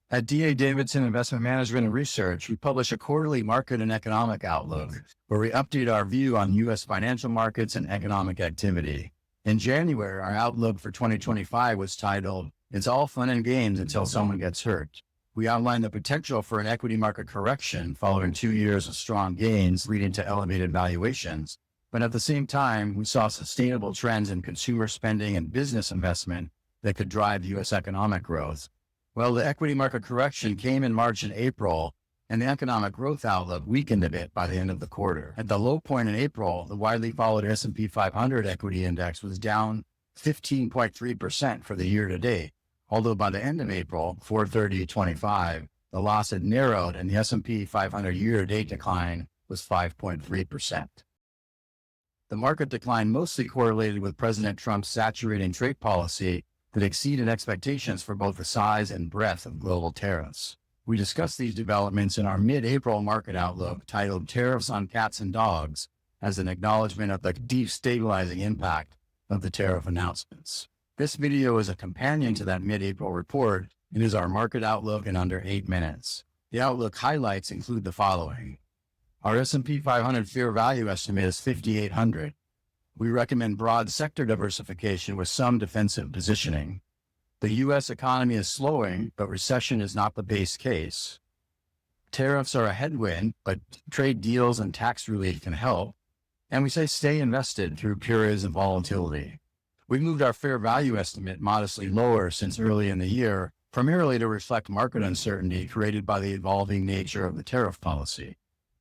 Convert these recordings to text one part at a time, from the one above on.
At DA Davidson Investment Management and Research, we publish a quarterly market and economic outlook where we update our view on U.S. financial markets and economic activity. In January, our outlook for 2025 was titled, "It's all fun and games until someone gets hurt." We outlined the potential for an equity market correction following 2 years of strong gains leading to elevated valuations. But at the same time, we saw sustainable trends in consumer spending and business investment that could drive U.S. economic growth. Well, the equity market correction came in March and April, and the economic growth outlook weakened a bit by the end of the quarter. At the low point in April, the widely followed S&P 500 equity index was down 15.3% for the year to date, although by the end of April, 4/30/25, the loss had narrowed and the S&P 500 year-to-date decline was 5.3%. The market decline mostly correlated with President Trump's saturating trade policy that exceeded expectations for both the size and breadth of global tariffs. We discussed these developments in our mid-April market outlook titled "Tariffs on Cats and Dogs" as an acknowledgement of the destabilizing impact of the tariff announcements. This video is a companion to that mid-April report and is our market outlook in under 8 minutes. The outlook highlights include the following. Our S&P 500 fair value estimate is 5,800. We recommend broad sector diversification with some defensive positioning. The U.S. economy is slowing, but recession is not the base case. Tariffs are a headwind, but trade deals and tax relief can help. And we say stay invested through periods of volatility. We moved our fair value estimate modestly lower since early in the year, primarily to reflect market uncertainty created by the evolving nature of the tariff policy.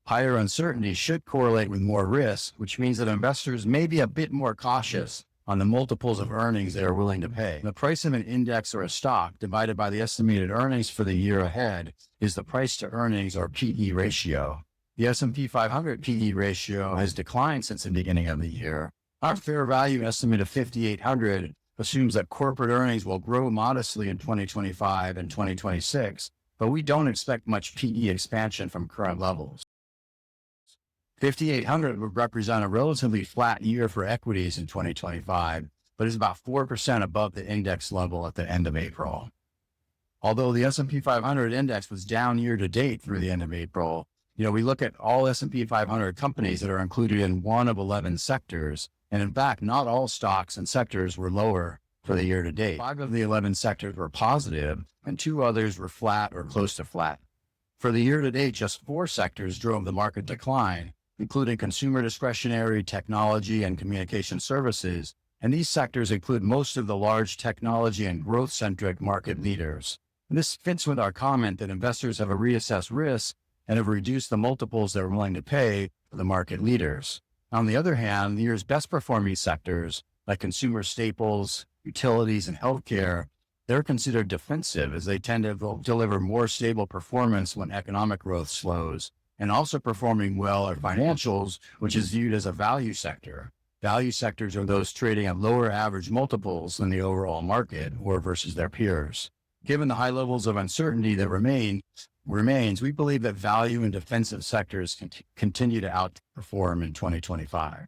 Higher uncertainty should correlate with more risk, which means that investors may be a bit more cautious on the multiples of earnings they are willing to pay. The price of an index or a stock divided by the estimated earnings for the year ahead is the price to earnings or PE ratio. The S&P 500 PE ratio has declined since the beginning of the year. Our fair value estimate of 5,800 assumes that corporate earnings will grow modestly in 2025 and 2026, but we don't expect much PE expansion from current levels. 5,800 would represent a relatively flat year for equities in 2025, but is about 4% above the index level at the end of April. Although the S&P 500 index was down year to date through the end of April, we look at all S&P 500 companies that are included in one of 11 sectors, and in fact, not all stocks and sectors were lower for the year to date. 5 of the 11 sectors were positive, and 2 others were flat or close to flat. For the year to date, just 4 sectors drove the market decline, including consumer discretionary, technology, and communication services, and these sectors include most of the large technology and growth-centric market leaders. And this fits with our comment that investors have reassessed risk and have reduced the multiples they're willing to pay for the market leaders. On the other hand, the year's best-performing sectors, like consumer staples, utilities, and healthcare, they're considered defensive as they tend to deliver more stable performance when economic growth slows. And also performing well are financials, which is viewed as a value sector. Value sectors are those trading at lower average multiples than the overall market or versus their peers. Given the high levels of uncertainty that remains, we believe that value and defensive sectors continue to outperform in 2025.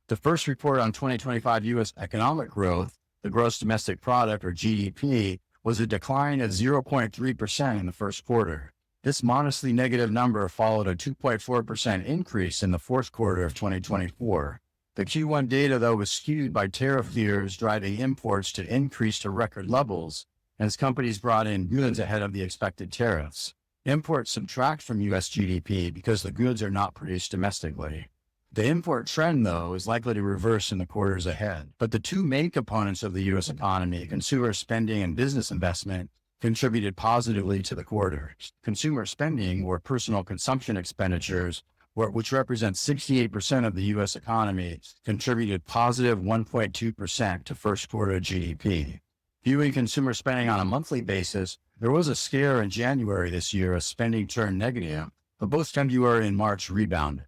The first report on 2025 U.S. economic growth, the gross domestic product or GDP, was a decline of 0.3% in the first quarter. This modestly negative number followed a 2.4% increase in the fourth quarter of 2024. The Q1 data, though, was skewed by tariff fears driving imports to increase to record levels as companies brought in goods ahead of the expected tariffs. Imports subtract from U.S. GDP because the goods are not produced domestically. The import trend, though, is likely to reverse in the quarters ahead. But the 2 main components of the U.S. economy, consumer spending and business investment, contributed positively to the quarter. Consumer spending, or personal consumption expenditures, which represents 68% of the U.S. economy, contributed positive 1.2% to first quarter GDP. Viewing consumer spending on a monthly basis, there was a scare in January this year as spending turned negative, but both February and March rebounded.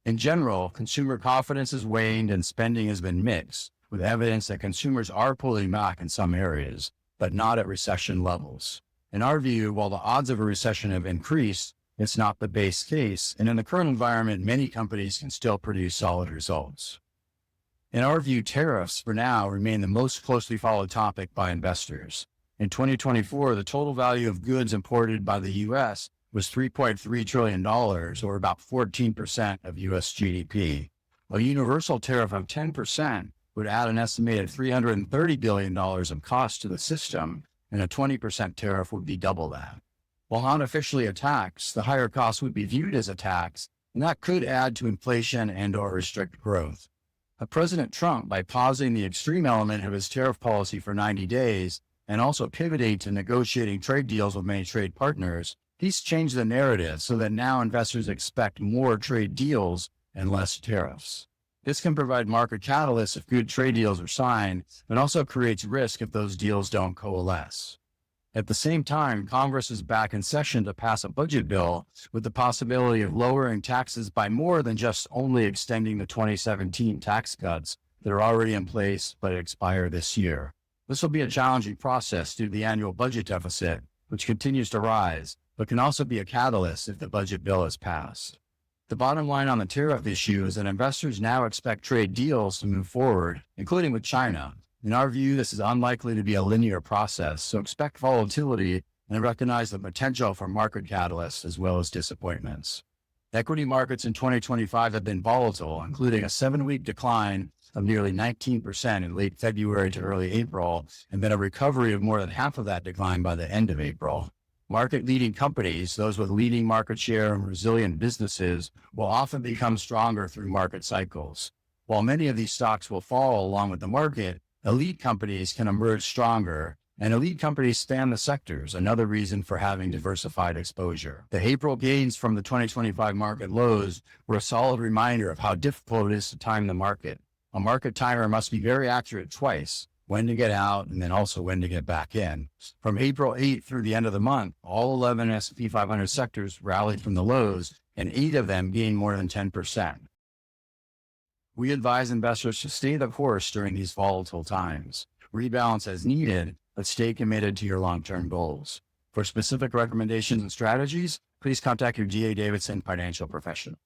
In general, consumer confidence has waned and spending has been mixed, with evidence that consumers are pulling back in some areas, but not at recession levels. In our view, while the odds of a recession have increased, it's not the base case, and in the current environment, many companies can still produce solid results. In our view, tariffs, for now, remain the most closely followed topic by investors. In 2024, the total value of goods imported by the U.S. was $3.3 trillion, or about 14% of U.S. GDP. A universal tariff of 10% would add an estimated $330 billion of cost to the system, and a 20% tariff would be double that. While not officially a tax, the higher cost would be viewed as a tax, and that could add to inflation and/or restrict growth. President Trump, by pausing the extreme element of his tariff policy for 90 days and also pivoting to negotiating trade deals with many trade partners, he's changed the narrative so that now investors expect more trade deals and less tariffs. This can provide market catalysts if good trade deals are signed, but also creates risk if those deals don't coalesce. At the same time, Congress is back in session to pass a budget bill with the possibility of lowering taxes by more than just only extending the 2017 tax cuts that are already in place but expire this year. This will be a challenging process due to the annual budget deficit, which continues to rise, but can also be a catalyst if the budget bill is passed. The bottom line on the tariff issue is that investors now expect trade deals to move forward, including with China. In our view, this is unlikely to be a linear process, so expect volatility and recognize the potential for market catalysts as well as disappointments. Equity markets in 2025 have been volatile, including a 7-week decline of nearly 19% in late February to early April, and then a recovery of more than half of that decline by the end of April. Market-leading companies, those with leading market share and resilient businesses, will often become stronger through market cycles. While many of these stocks will fall along with the market, elite companies can emerge stronger, and elite companies span the sectors, another reason for having diversified exposure. The April gains from the 2025 market lows were a solid reminder of how difficult it is to time the market. A market timer must be very accurate twice, when to get out and then also when to get back in. From April 8th through the end of the month, all 11 S&P 500 sectors rallied from the lows, and 8 of them gained more than 10%. We advise investors to stay the course during these volatile times. Rebalance as needed, but stay committed to your long-term goals. For specific recommendations and strategies, please contact your D.A. Davidson Financial Professional.